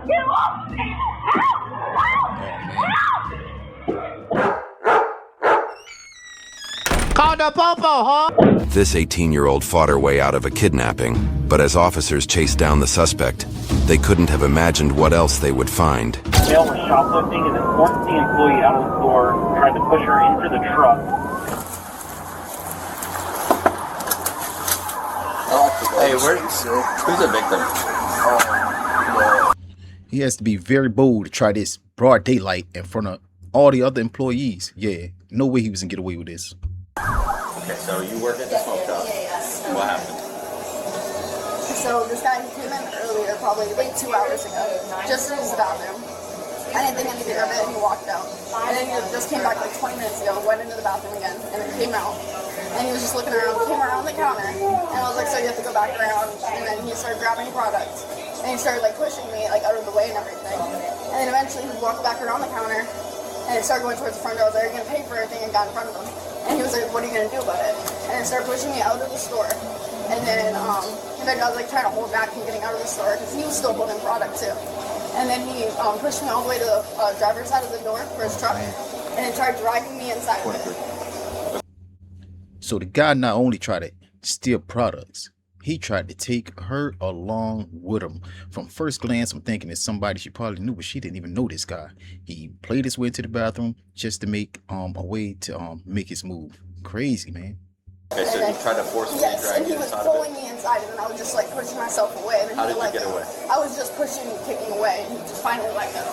Get off me! Call the popo, huh? This 18-year-old fought her way out of a kidnapping, but as officers chased down the suspect, they couldn't have imagined what else they would find. Male was shoplifting and then forced the employee out of the store, tried to push her into the truck. Hey, who's the victim? He has to be very bold to try this broad daylight in front of all the other employees. Yeah, no way he was gonna get away with this. Okay, so you work at the smoke shop. Yeah. What happened? So this guy came in earlier, probably like 2 hours ago, just to use the bathroom. I didn't think anything of it, and he walked out. And then he just came back like 20 minutes ago, went into the bathroom again, and then came out. And he was just looking around, came around the counter, and I was like, so you have to go back around. And then he started grabbing products, and he started like pushing me like out of the way and everything. And then eventually he walked back around the counter, and it started going towards the front door. I was like, are you gonna pay for everything? And got in front of him. And he was like, what are you gonna do about it? And then started pushing me out of the store. And then I was like trying to hold back from getting out of the store because he was still holding product too. And then he pushed me all the way to the driver's side of the door for his truck, and then tried dragging me inside of it. So the guy not only tried to steal products, he tried to take her along with him. From first glance, I'm thinking it's somebody she probably knew, but she didn't even know this guy. He played his way into the bathroom just to make a way to make his move. Crazy, man. Okay, so he tried to force me to Yes, drag and he you was inside of pulling it? me inside, and I was just like pushing myself away. And then How he did you let get go. away? I was just pushing and kicking away, and he just finally let go.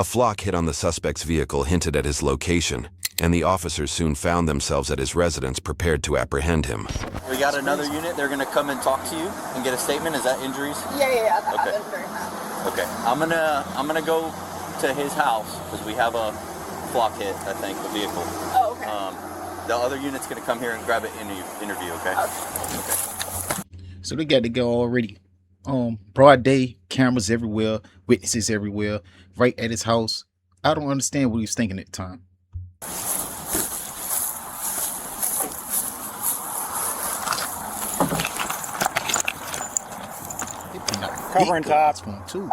A flock hit on the suspect's vehicle hinted at his location, and the officers soon found themselves at his residence prepared to apprehend him. We got another unit. They're going to come and talk to you and get a statement. Is that injuries? Yeah. That Okay. happened during that. Okay. I'm gonna go to his house because we have a flock hit, I think, the vehicle. Oh, okay. The other unit's going to come here and grab an interview, okay? Okay. So they got to go already. Broad day, cameras everywhere, witnesses everywhere, right at his house. I don't understand what he was thinking at the time. Covering top. Too.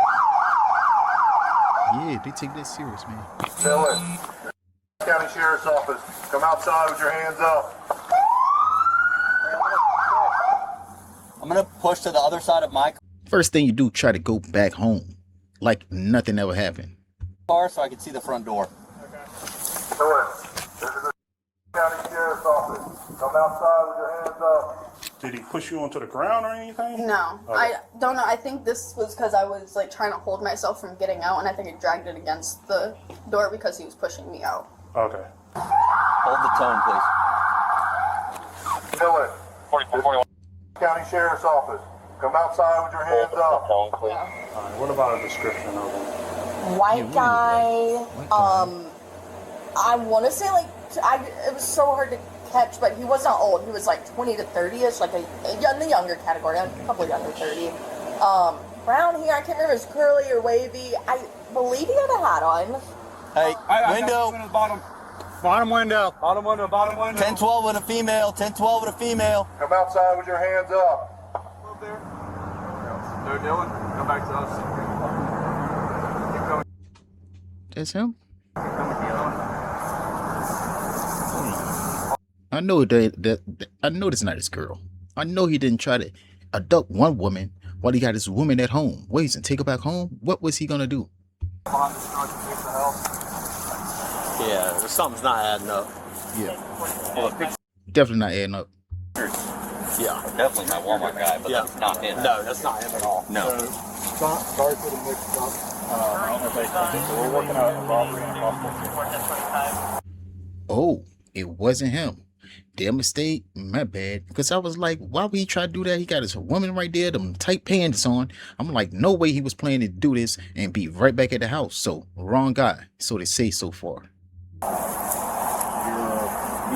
Yeah, they take that serious, man. Miller, County Sheriff's Office, come outside with your hands up. I'm going to push to the other side of my First thing you do, try to go back home like nothing ever happened. car so I can see the front door. Miller, this is the County Sheriff's Office. Come outside with your hands up. Did he push you onto the ground or anything? No, Okay. I don't know. I think this was because I was like trying to hold myself from getting out, and I think it dragged it against the door because he was pushing me out. Okay. Hold the tone, please. Miller, 4441. County Sheriff's Office. Come outside with your hands up. All right, what about a description of him? White guy. I want to say like it was so hard to catch, but he wasn't old. He was like 20 to 30ish, like in the younger category, a couple younger 30. Brown hair. I can't remember if it was curly or wavy. I believe he had a hat on. Hey, window. Bottom window. 10-12 with a female. 10-12 with a female. Come outside with your hands up. No, Dylan, come back to us. Keep going. That's him? I know that I know that's not his girl. I know he didn't try to abduct one woman while he got his woman at home. Wait, and take her back home? What was he gonna do? Behind this truck and fix the house. Yeah, something's not adding up. Yeah. Definitely not adding up. Yeah, definitely my Walmart guy, but that's not him. No, that's not him at all. No. Sorry for the mix up. So we're working on a robbery and possible. Oh, it wasn't him. Their mistake, my bad. Because I was like, why would he try to do that? He got his woman right there, them tight pants on. I'm like, no way he was planning to do this and be right back at the house. So, wrong guy. So they say so far. Your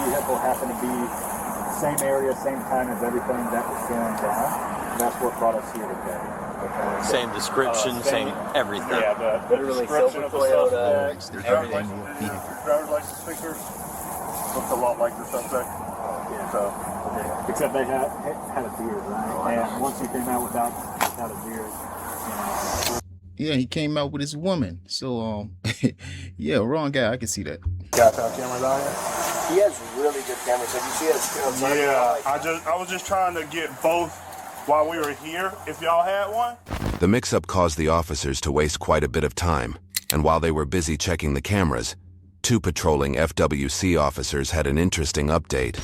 vehicle happened to be same area, same time as everything that was going down. That's what brought us here today. Okay. Same description, same everything. Yeah, the description of the suspect, Everything. driver's license pictures looked a lot like the suspect. So, except they had a beard, right? And once you came out without a beard, you know. Yeah, he came out with his woman. So yeah, wrong guy. I can see that. Got our cameras out here? He has really good cameras. Have you seen his Yeah, I was just trying to get both while we were here, if y'all had one. The mix-up caused the officers to waste quite a bit of time, and while they were busy checking the cameras, 2 patrolling FWC officers had an interesting update.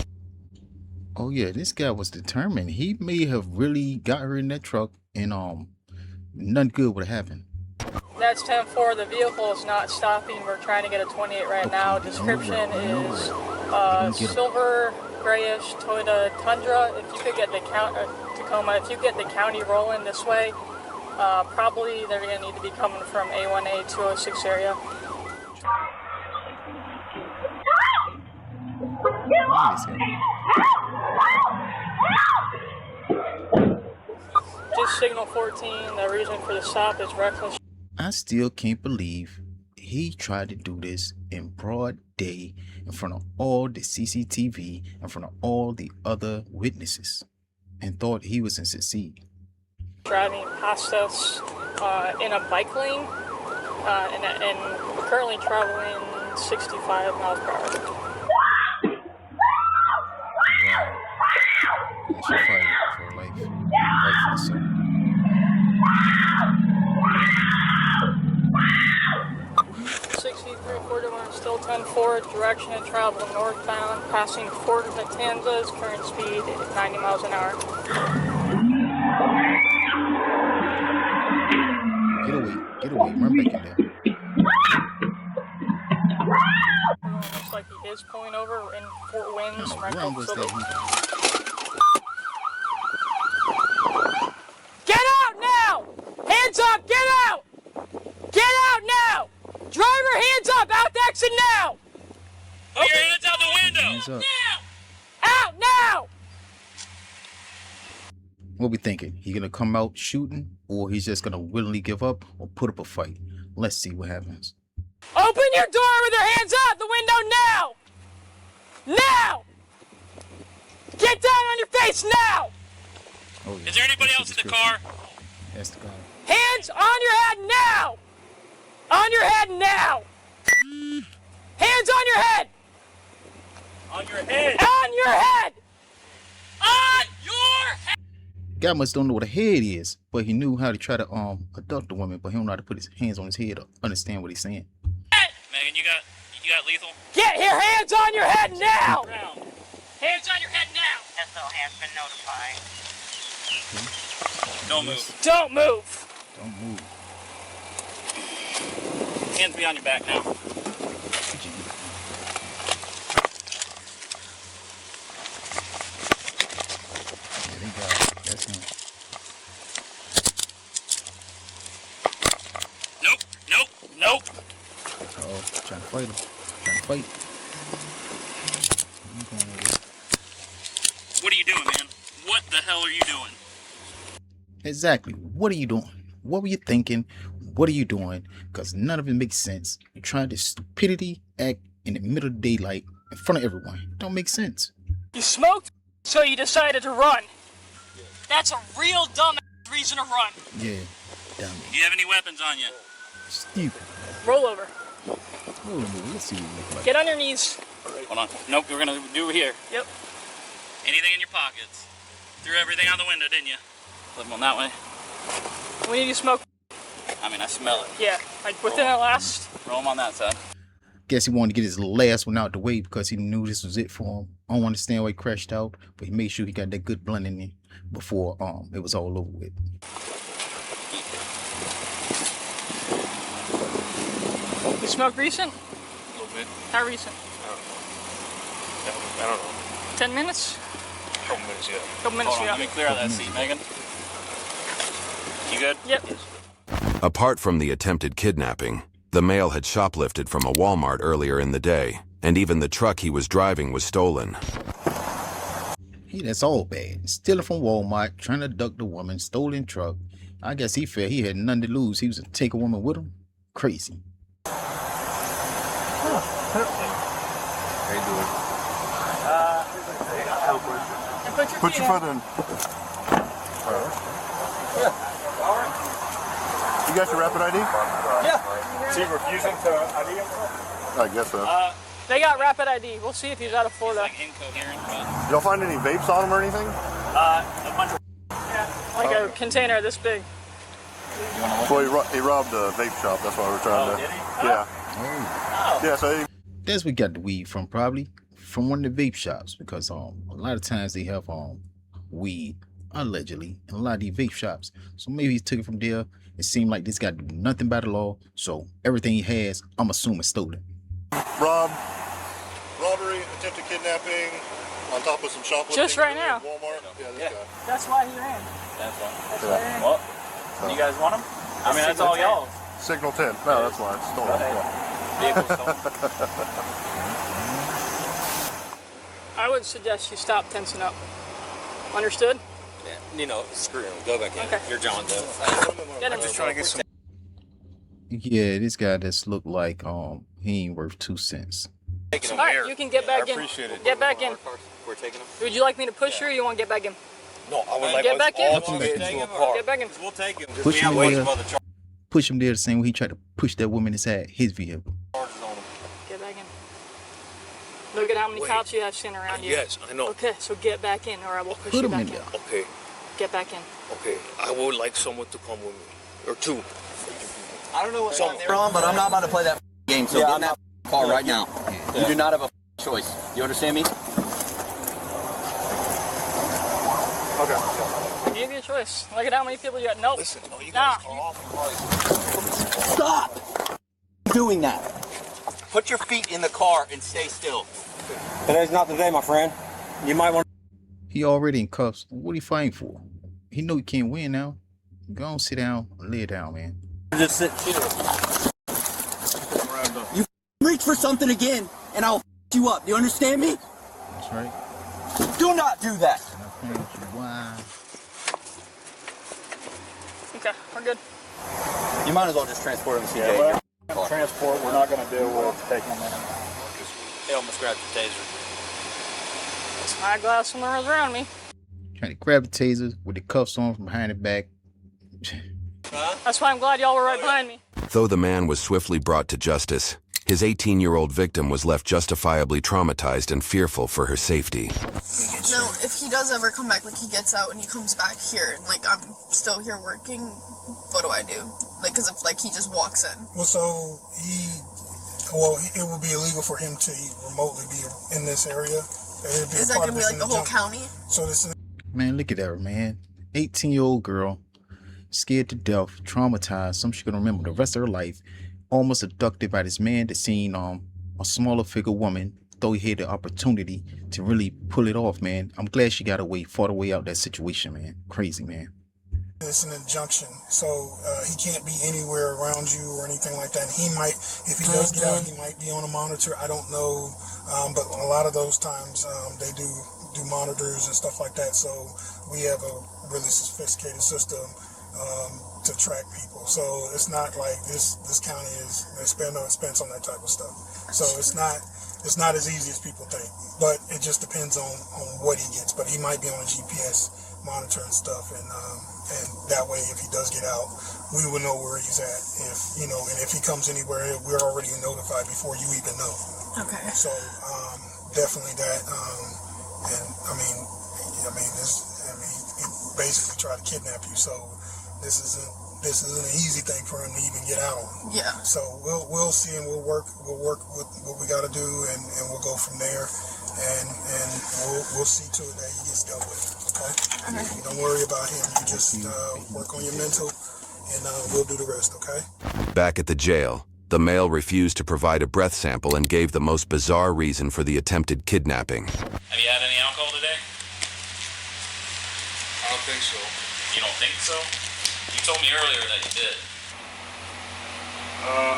Oh yeah, this guy was determined. He may have really got her in that truck and nothing good would have happened. That's 10-4. The vehicle is not stopping. We're trying to get a 28 right now. Description is silver, grayish Toyota Tundra. If you could get the Tacoma, if you get the county rolling this way, probably they're going to need to be coming from A1A 206 area. Just signal 14. The reason for the stop is reckless. I still can't believe he tried to do this in broad day in front of all the CCTV, in front of all the other witnesses, and thought he was in succeed. Driving past us in a bike lane, and we're currently traveling 65 miles per hour. Wow. Yeah, she fighting for her life. Rightfully so. 6341, still 10-4, direction of travel northbound, passing Fort Matanzas, current speed 90 miles an hour. Get away, run back in there. Looks like he is pulling over in Fort Winds. Run was that? Get out now! Hands up, get out! Get out now! Driver, hands up, out the exit now! Put your hands out the window! Hands up. Now! Out now! What we thinking? He gonna come out shooting, or he's just gonna willingly give up or put up a fight? Let's see what happens. Open your door with your hands out the window now! Now! Get down on your face now! Oh, yeah. Is there anybody else in the car? That's the guy. Hands on your head now! On your head now! Hands on your head! On your head! On your head! On your head! Guy must don't know what a head is, but he knew how to try to abduct the woman, but he don't know how to put his hands on his head or understand what he's saying. Megan, you got lethal? Get your hands on your head now! Hands on your head now! SO has been notified. Don't move. Don't move! Don't move. Hands be on your back now. Yeah, they got it. That's him. Nope. Uh-oh, trying to fight him. Trying to fight. I'm going with it. What are you doing, man? What the hell are you doing? Exactly. What are you doing? What were you thinking? What are you doing? Because none of it makes sense. You're trying to stupidity act in the middle of daylight in front of everyone. It don't make sense. You smoked, so you decided to run. That's a real dumb reason to run. Yeah, dummy. Do you have any weapons on you? Stupid. Roll over. Roll over. Let's see what you look like. Get on your knees. Hold on. Nope, we're gonna do it here. Yep. Anything in your pockets? Threw everything out the window, didn't you? Flip them on that way. We need you to smoke. I mean, I smell it. Yeah, like within the last. Roll them on that side. Guess he wanted to get his last one out the way because he knew this was it for him. I don't understand why he crashed out, but he made sure he got that good blunt in there before it was all over with. You smoked recent? A little bit. How recent? I don't know. 10 minutes? A couple minutes, yeah. Couple minutes, Hold on, let me clear out that seat, Megan. You good? Yep. Apart from the attempted kidnapping, the male had shoplifted from a Walmart earlier in the day, and even the truck he was driving was stolen. That's all bad. Stealing from Walmart, trying to abduct the woman, stolen truck. I guess he felt he had nothing to lose. He was to take a woman with him. Crazy. How you doing? Put your foot in. You got your rapid ID? Yeah. Is he refusing to ID him? I guess so. They got rapid ID. We'll see if he's out of Florida. He's like incoherent, but... Y'all find any vapes on him or anything? A bunch of... Like a container this big. Well, he robbed a vape shop. That's why we're trying to. Did he? Yeah. Oh. Yeah. So he, That's where we got the weed from, probably from one of the vape shops, because a lot of times they have weed allegedly in a lot of these vape shops. So maybe he took it from there. It seemed like this guy do nothing by the law, so everything he has, I'm assuming, stolen. robbery, attempted kidnapping, on top of some shoplifting. Just right now. Walmart. Yeah, this guy. That's why he ran. That's one. That's why he ran. Well, you guys want them? I mean, that's all y'all. Signal 10. No, that's mine. Stolen. Okay. Yeah. Vehicle stolen. I would suggest you stop tensing up. Understood? Yeah, you know, screw him. Go back in. Okay. You're John, though. Get him. I'm just trying to get some... Yeah, this guy just looked like he ain't worth 2 cents. All right, you can get back in. appreciate it. Get back in. We're taking them? Would you like me to push you, or you want to get back in? No, I would like Get us back in. all to get into a car. Get back in. We'll take him. Push We him have way there. some other charges Push him there the same way he tried to push that woman inside his vehicle. on him. Get back in. Look at how many Wait. cops you have sitting around you. Yes, I know. Okay, so get back in, or I will push Put you him back in in. there. Okay, Get back in. okay. I would like someone to come with me. Or two. I don't know what side they're on, but I'm not about to play that game, so get in that car right now. You do not have a choice. You understand me? Okay. Give you a choice. Look at how many people you got. Nope. Listen, no, you Nah. guys are off. Stop doing that. Put your feet in the car and stay still. Today's not the day, my friend. You might want He already in cuffs. What he fighting for? He know he can't win now. Go on, sit down, lay down, man. to just sit chill. You reach for something again, and I'll you up. Do you understand me? That's right. Do not do that. Why? Okay, we're good. You might as well just transport him to Yeah, CJ. but transport, we're not going to deal with taking them in. They almost grabbed the taser. This eyeglass one was around me. Trying to grab the taser with the cuffs on from behind the back. That's why I'm glad y'all were right behind me. Though the man was swiftly brought to justice, his 18-year-old victim was left justifiably traumatized and fearful for her safety. No, if he does ever come back, like he gets out and he comes back here, and like I'm still here working, what do I do? Like, cause if like he just walks in. Well, so it would be illegal for him to remotely be in this area. Is that gonna be like the whole county? So this is. Man, look at her, man. 18-year-old girl, scared to death, traumatized, something she's gonna remember the rest of her life. Almost abducted by this man that seen a smaller figure woman, though he had the opportunity to really pull it off, man. I'm glad she got away, fought her way out that situation, man. Crazy, man. It's an injunction, so he can't be anywhere around you or anything like that. He might, if he does get out, he might be on a monitor. I don't know, but a lot of those times they do monitors and stuff like that. So we have a really sophisticated system to track people. So it's not like this county is they spend no expense on that type of stuff. So it's not as easy as people think. But it just depends on what he gets. But he might be on a GPS monitor and stuff, and that way, if he does get out, we will know where he's at. And if he comes anywhere, we're already notified before you even know. Okay. So definitely that. And he basically tried to kidnap you. So this isn't an easy thing for him to even get out on. Yeah. So we'll see, and we'll work with what we got to do, and we'll go from there, and we'll see to it that he gets dealt with. Okay. Don't worry about him. You just work on your mental, and we'll do the rest. Okay. Back at the jail, the male refused to provide a breath sample and gave the most bizarre reason for the attempted kidnapping. Have you had any alcohol today? I don't think so. You don't think so? You told me earlier that you did.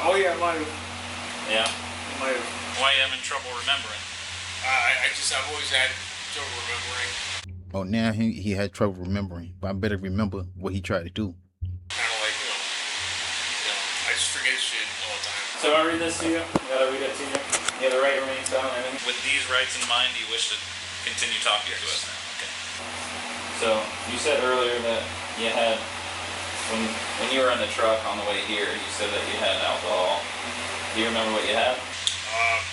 Oh yeah, I might have. Yeah? I might have. Why are you having trouble remembering? I've always had trouble remembering. Oh, now he had trouble remembering, but I better remember what he tried to do. Kind of like, I just forget shit all the time. So I read this to you? You gotta read it to you? You have the right to remain silent. With these rights in mind, do you wish to continue talking to us now? Okay. So, you said earlier that you had When you were in the truck on the way here, you said that you had alcohol. Do you remember what you had?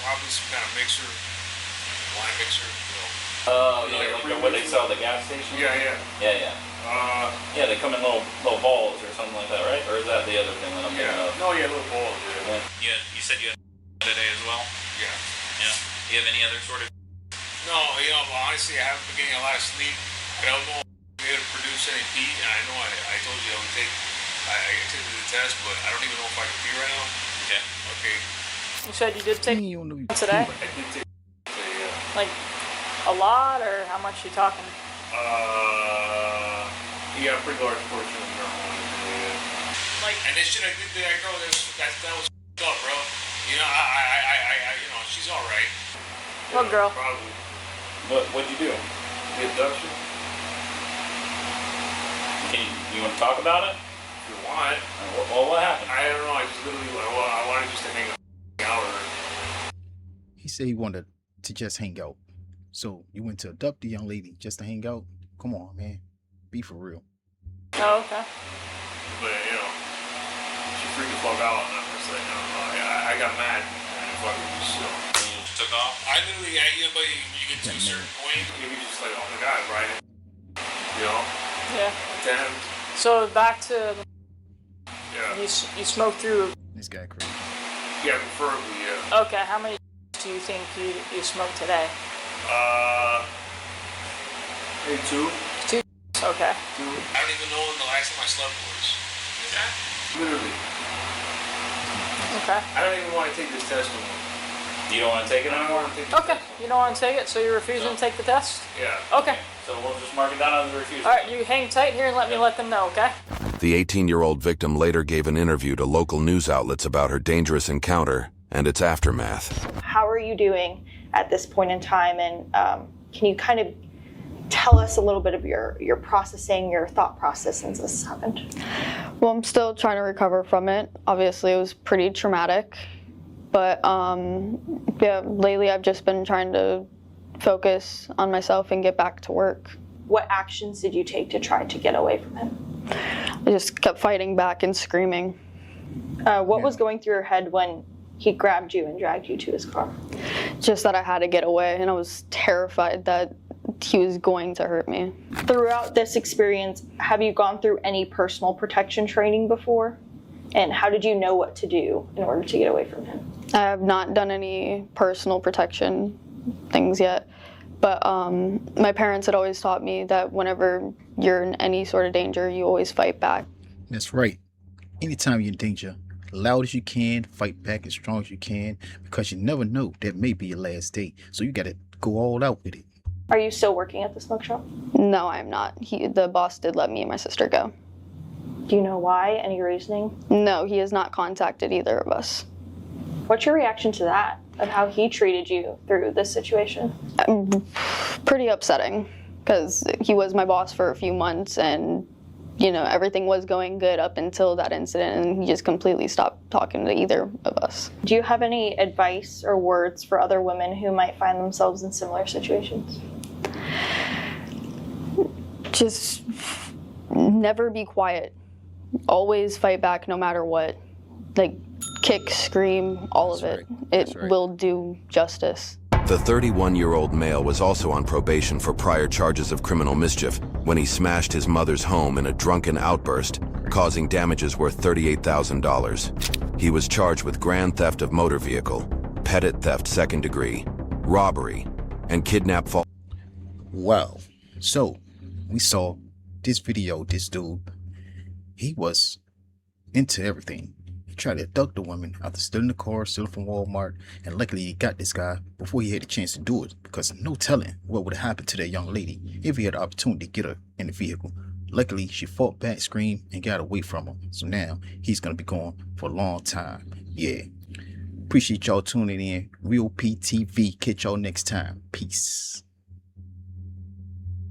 Probably some kind of mixer, wine mixer. Oh, yeah, like what they sell at the gas station? Yeah. Yeah, they come in little balls or something like that, right? Or is that the other thing that I'm thinking of? No, little balls. Yeah. You said you had today as well? Yeah. Do you have any other sort of? No, well, honestly, I haven't been getting a lot of sleep. I don't know if I'm able to produce any pee. And I know I told you I would take the test, but I don't even know if I can pee right now. Okay. You said you did take today? I did take today, yeah. Like a lot, or how much you talking? Yeah, a pretty large portion of marijuana. Like, and this shit I did to that girl, that was up, bro. She's all right. What girl? Probably. What'd you do? The abduction. You want to talk about it? If you want. Well, what happened? I don't know. I just literally, I wanted just to hang out with her. He said he wanted to just hang out. So you went to abduct the young lady just to hang out? Come on, man. Be for real. Oh, okay. But, she freaked the fuck out. And I was like, I got mad. And fucking just, took off? I literally, when you get to a certain point, you're just like, oh my god, Brian. Yeah. Damn. So back to Yeah. You smoked through. This guy crazy. Yeah, preferably, yeah. Okay, how many do you think you smoked today? Maybe 2. 2? Okay. 2. I don't even know when the last time I slept was. Literally. Okay. I don't even want to take this test anymore. You don't want to take it anymore? Okay, you don't want to take it, so you're refusing to take the test? Yeah. Okay. So we'll just mark it down as a refusal. Alright, you hang tight here and let me let them know, okay? The 18-year-old victim later gave an interview to local news outlets about her dangerous encounter and its aftermath. How are you doing at this point in time, and can you kind of tell us a little bit of your processing, your thought process since this happened? Well, I'm still trying to recover from it. Obviously, it was pretty traumatic. But yeah, lately I've just been trying to focus on myself and get back to work. What actions did you take to try to get away from him? I just kept fighting back and screaming. What was going through your head when he grabbed you and dragged you to his car? Just that I had to get away, and I was terrified that he was going to hurt me. Throughout this experience, have you gone through any personal protection training before? And how did you know what to do in order to get away from him? I have not done any personal protection things yet, but my parents had always taught me that whenever you're in any sort of danger, you always fight back. That's right. Anytime you're in danger, loud as you can, fight back as strong as you can, because you never know, that may be your last day. So you got to go all out with it. Are you still working at the smoke shop? No, I'm not. The boss did let me and my sister go. Do you know why? Any reasoning? No, he has not contacted either of us. What's your reaction to that, of how he treated you through this situation? Pretty upsetting, because he was my boss for a few months, and everything was going good up until that incident, and he just completely stopped talking to either of us. Do you have any advice or words for other women who might find themselves in similar situations? Just never be quiet. Always fight back no matter what. Like, kick, scream, all of it. It will do justice. The 31-year-old male was also on probation for prior charges of criminal mischief when he smashed his mother's home in a drunken outburst, causing damages worth $38,000. He was charged with grand theft of motor vehicle, petit theft second degree, robbery, and kidnap false. Wow. So, we saw this video, this dude, he was into everything. He tried to abduct the woman after stealing the car, stealing from Walmart, and luckily he got this guy before he had a chance to do it, because no telling what would have happened to that young lady if he had the opportunity to get her in the vehicle. Luckily, she fought back, screamed, and got away from him. So now he's going to be gone for a long time. Yeah. Appreciate y'all tuning in. Real PTV. Catch y'all next time. Peace.